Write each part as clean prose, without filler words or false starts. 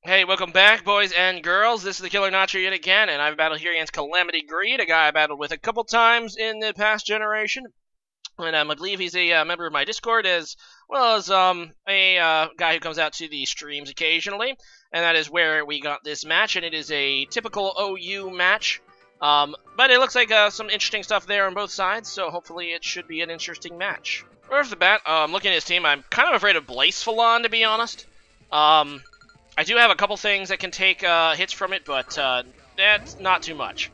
Hey, welcome back, boys and girls. This is the Killer Nacho yet again, and I've battled here against CalamityGreed, a guy I battled with a couple times in the past generation. And I believe he's a member of my Discord, as well as a guy who comes out to the streams occasionally. And that is where we got this match, and it is a typical OU match. But it looks like some interesting stuff there on both sides, so hopefully it should be an interesting match. Right off the bat, looking at his team, I'm kind of afraid of Blazefalon, to be honest. I do have a couple things that can take hits from it, but that's not too much.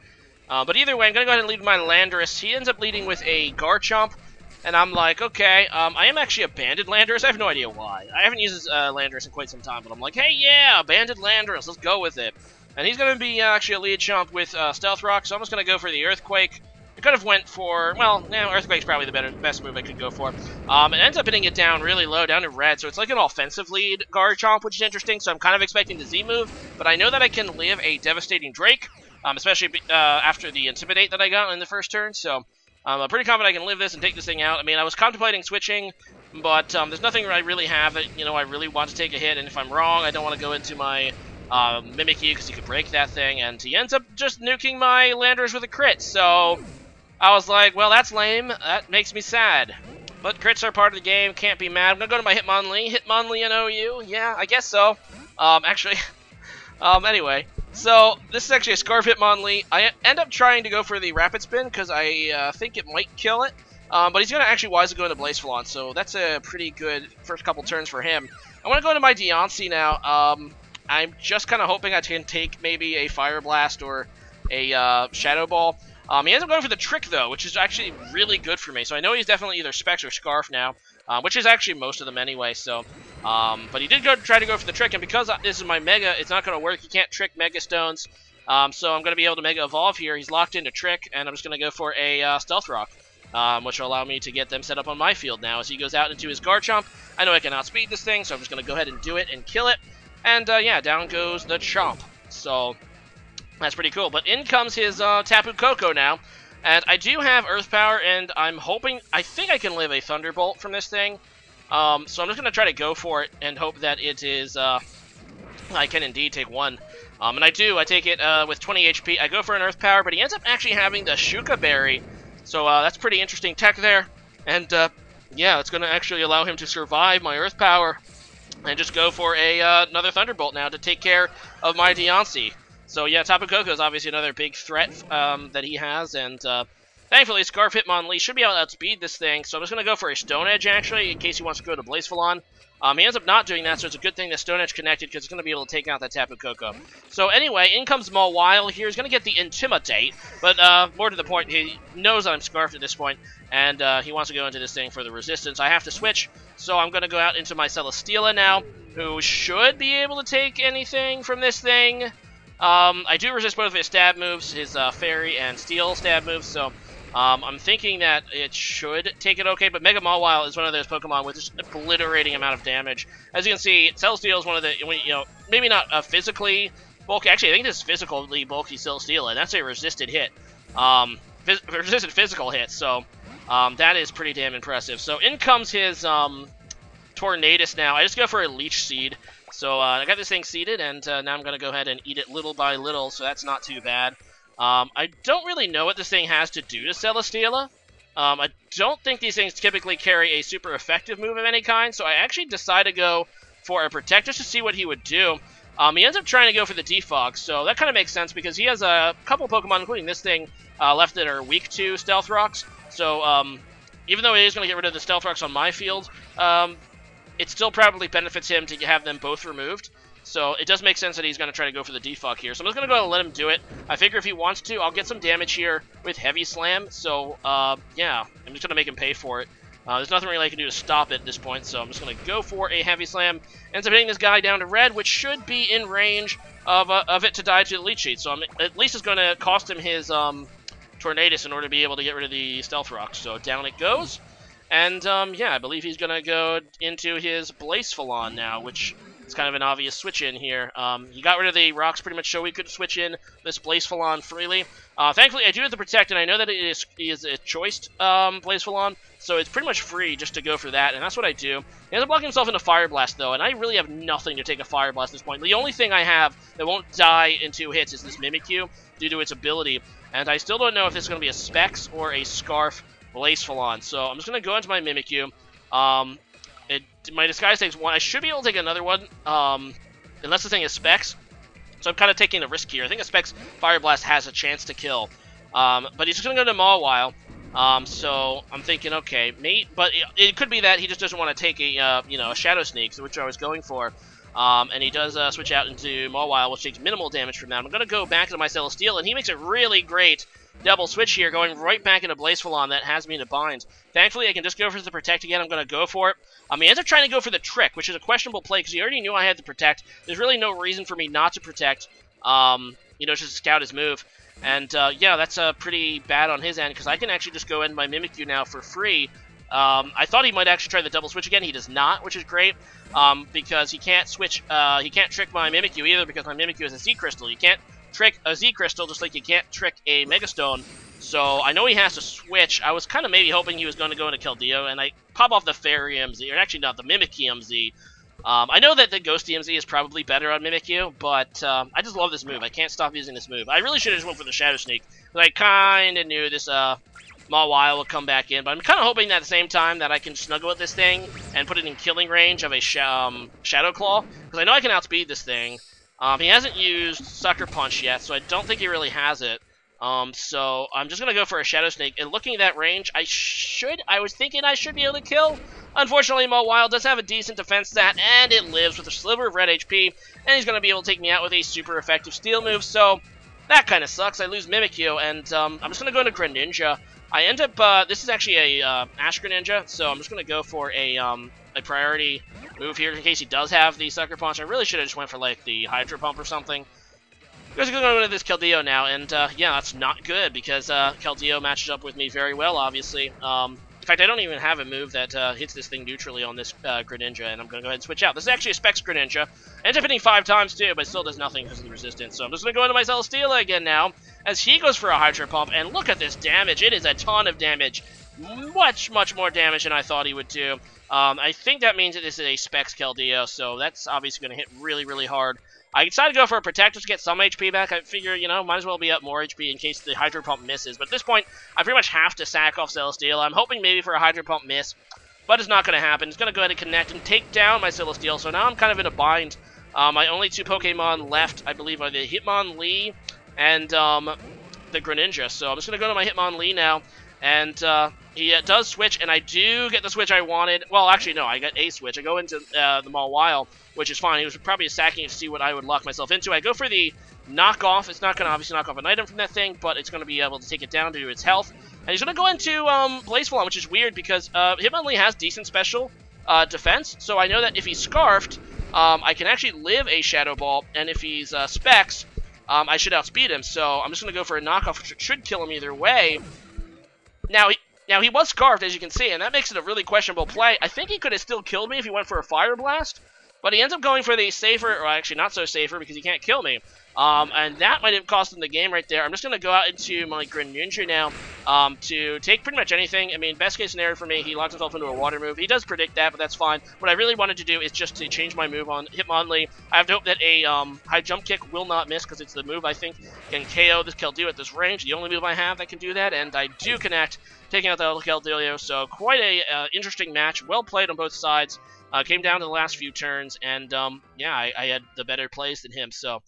But either way, I'm going to go ahead and lead with my Landorus. He ends up leading with a Garchomp, and I'm like, okay, I am actually a Banded Landorus. I have no idea why. I haven't used Landorus in quite some time, but I'm like, hey, yeah, Banded Landorus, let's go with it. And he's going to be actually a lead chomp with Stealth Rock, so I'm just going to go for the Earthquake. I could have went for, well, Earthquake's probably the best move I could go for. It ends up hitting it down really low, down to red, so it's like an offensive lead Garchomp, which is interesting, so I'm kind of expecting the Z move, but I know that I can live a devastating Drake, especially after the Intimidate that I got in the first turn, so I'm pretty confident I can live this and take this thing out. I mean, I was contemplating switching, but there's nothing I really have that, I really want to take a hit, and if I'm wrong, I don't want to go into my Mimikyu, because he could break that thing, and he ends up just nuking my Landorus with a crit, so I was like, well, that's lame. That makes me sad. But crits are part of the game. Can't be mad. I'm going to go to my Hitmonlee. Hitmonlee and OU? Yeah, I guess so. Actually, anyway. So, this is actually a Scarf Hitmonlee. I end up trying to go for the Rapid Spin because I think it might kill it. But he's going to actually wisely go into Blazefalon, so that's a pretty good first couple turns for him. I want to go into my Deontay now. I'm just kind of hoping I can take maybe a Fire Blast or a Shadow Ball. He ends up going for the Trick, though, which is actually really good for me. So I know he's definitely either Specs or Scarf now, which is actually most of them anyway. So, but he did try to go for the Trick, and because this is my Mega, it's not going to work. He can't Trick Mega Stones, so I'm going to be able to Mega Evolve here. He's locked into Trick, and I'm just going to go for a Stealth Rock, which will allow me to get them set up on my field now. As he goes out into his Garchomp, I know I can outspeed this thing, so I'm just going to go ahead and do it and kill it. And, yeah, down goes the Chomp. So that's pretty cool. But in comes his Tapu Koko now. And I do have Earth Power, and I think I can live a Thunderbolt from this thing. So I'm just going to try to go for it and hope that it is, I can indeed take one. And I do. I take it with 20 HP. I go for an Earth Power, but he ends up actually having the Shuka Berry. So that's pretty interesting tech there. And, yeah, it's going to actually allow him to survive my Earth Power and just go for another Thunderbolt now to take care of my Deontay. So yeah, Tapu Koko is obviously another big threat that he has, and thankfully Scarf Hitmonlee should be able to outspeed this thing, so I'm just going to go for a Stone Edge, actually, in case he wants to go to Blazefalon. He ends up not doing that, so it's a good thing that Stone Edge connected, because it's going to be able to take out that Tapu Koko. So anyway, in comes Mawile here. He's going to get the Intimidate, but more to the point, he knows I'm Scarfed at this point, and he wants to go into this thing for the Resistance. I have to switch, so I'm going to go out into my Celesteela now, who should be able to take anything from this thing. I do resist both of his stab moves, his Fairy and Steel stab moves, so I'm thinking that it should take it okay, but Mega Mawile is one of those Pokemon with just obliterating amount of damage. As you can see, Celesteela is one of the, maybe not a physically bulky, actually I think this is physically bulky Celesteela, and that's a resisted hit. Resisted physical hit, so that is pretty damn impressive. So in comes his Tornadus now. I just go for a Leech Seed. So I got this thing seeded, and now I'm going to go ahead and eat it little by little, so that's not too bad. I don't really know what this thing has to do to Celesteela. I don't think these things typically carry a super effective move of any kind, so I actually decided to go for a Protect just to see what he would do. He ends up trying to go for the Defog, so that kind of makes sense because he has a couple Pokemon, including this thing, left that are weak to Stealth Rocks. So even though he is going to get rid of the Stealth Rocks on my field, it still probably benefits him to have them both removed. So it does make sense that he's going to try to go for the Defog here. So I'm just going to go ahead and let him do it. I figure if he wants to, I'll get some damage here with Heavy Slam. So, yeah, I'm just going to make him pay for it. There's nothing really I can do to stop it at this point, so I'm just going to go for a Heavy Slam. Ends up hitting this guy down to red, which should be in range of it to die to the Leech Seed. So at least it's going to cost him his Tornadus in order to be able to get rid of the Stealth Rock. So down it goes. And, yeah, I believe he's going to go into his Blazefalon now, which It's kind of an obvious switch in here. He got rid of the rocks pretty much so we could switch in this Blazefulon freely. Thankfully, I do have the Protect, and I know that it is a choiced Blazefulon, so it's pretty much free just to go for that, and that's what I do. He ends up blocking himself into Fire Blast, though, and I really have nothing to take a Fire Blast at this point. The only thing I have that won't die in 2 hits is this Mimikyu due to its ability, and I still don't know if it's going to be a Specs or a Scarf Blazefulon, so I'm just going to go into my Mimikyu. My Disguise takes 1. I should be able to take another one, unless the thing is Specs. So I'm kind of taking the risk here. I think a Specs Fire Blast has a chance to kill. But he's just going to go to Mawile. So I'm thinking, okay, mate. But it could be that he just doesn't want to take a, a Shadow Sneak, which I was going for. And he does switch out into Mawile, which takes minimal damage from that. I'm going to go back into my Celesteal, and he makes a really great double switch here, going right back into Blazefulon that has me to bind. Thankfully, I can just go for the Protect again. I'm going to go for it. He ends up trying to go for the Trick, which is a questionable play because he already knew I had the Protect. There's really no reason for me not to Protect, just to scout his move. And, yeah, that's pretty bad on his end because I can actually just go in my Mimikyu now for free. I thought he might actually try the double switch again. He does not, which is great, because he can't switch, he can't trick my Mimikyu either because my Mimikyu is a Z Crystal. You can't trick a Z Crystal just like you can't trick a Megastone. So I know he has to switch. I was kind of maybe hoping he was going to go into Keldeo, and I pop off the Fairy MZ, or actually not, the Mimikyu MZ. I know that the Ghosty MZ is probably better on Mimikyu, but I just love this move. I can't stop using this move. I really should have just went for the Shadow Sneak, because I kind of knew this Mawile will come back in, but I'm kind of hoping that at the same time that I can snuggle with this thing and put it in killing range of a Shadow Claw, because I know I can outspeed this thing. He hasn't used Sucker Punch yet, so I don't think he really has it. So I'm just going to go for a Shadow Snake, and looking at that range, I was thinking I should be able to kill. Unfortunately, Mawile does have a decent defense stat, and it lives with a sliver of red HP, and he's going to be able to take me out with a super effective Steel move, so that kind of sucks. I lose Mimikyu, and I'm just going to go into Greninja. I end up, this is actually a Ash Greninja, so I'm just going to go for a priority move here in case he does have the Sucker Punch. I really should have just went for, like, the Hydro Pump or something. Because I'm going to go into this Keldeo now, and, yeah, that's not good, because Keldeo matches up with me very well, obviously. In fact, I don't even have a move that hits this thing neutrally on this Greninja, and I'm going to go ahead and switch out. This is actually a Specs Greninja. Ends up hitting 5 times, too, but still does nothing because of the resistance. So I'm just going to go into my Celesteela again now, as he goes for a Hydro Pump, and look at this damage. It is a ton of damage. Much, much more damage than I thought he would do. I think that means that this is a Specs Keldeo, so that's obviously going to hit really, really hard. I decided to go for a Protect just to get some HP back. I figure, might as well be up more HP in case the Hydro Pump misses. But at this point, I pretty much have to sack off Celesteela. I'm hoping maybe for a Hydro Pump miss, but it's not going to happen. It's going to go ahead and connect and take down my Celesteela, so now I'm kind of in a bind. My only 2 Pokemon left, I believe, are the Hitmonlee and the Greninja. So I'm just going to go to my Hitmonlee now, and he does switch, and I do get the switch I wanted. Well, actually, no, I got a switch. I go into the Mawile, which is fine. He was probably sacking to see what I would lock myself into. I go for the knockoff. It's not going to obviously knock off an item from that thing, but it's going to be able to take it down due to its health. And he's going to go into Blazefulon, which is weird because Hitmonlee has decent special defense, so I know that if he's Scarfed, I can actually live a Shadow Ball, and if he's Specs, I should outspeed him. So I'm just going to go for a knockoff, which should kill him either way. Now he was Scarfed, as you can see, and that makes it a really questionable play. I think he could have still killed me if he went for a Fire Blast, but he ends up going for the safer, or actually not so safer, because he can't kill me. And that might have cost him the game right there. I'm just going to go out into my Greninja now to take pretty much anything. I mean, best case scenario for me, he locks himself into a water move. He does predict that, but that's fine. What I really wanted to do is just to change my move on Hitmonlee. I have to hope that a high jump kick will not miss, because it's the move I think can KO this Keldeo at this range. The only move I have that can do that, and I do connect, taking out the Keldeo. So quite a interesting match. Well played on both sides. Came down to the last few turns, and yeah, I had the better plays than him, so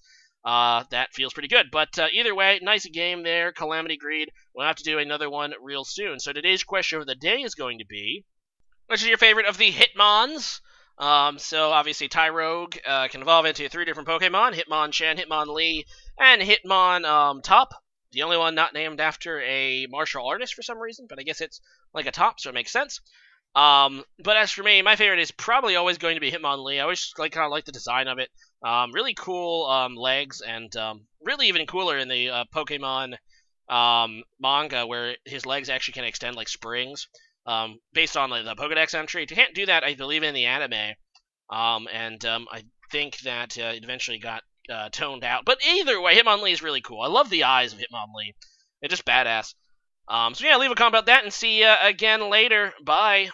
that feels pretty good. But either way, nice game there, CalamityGreed. We'll have to do another one real soon. So today's question of the day is going to be, which is your favorite of the Hitmons? So obviously Tyrogue can evolve into 3 different Pokemon: Hitmonchan, Hitmonlee, and Hitmontop. The only one not named after a martial artist for some reason, but I guess it's like a top, so it makes sense. But as for me, my favorite is probably always going to be Hitmonlee. I always kind of like the design of it. Really cool legs, and really even cooler in the Pokemon manga, where his legs actually can extend like springs. Based on the Pokedex entry, you can't do that, I believe, in the anime. I think that it eventually got toned out. But either way, Hitmonlee is really cool. I love the eyes of Hitmonlee. They're just badass. So yeah, leave a comment about that and see you again later. Bye.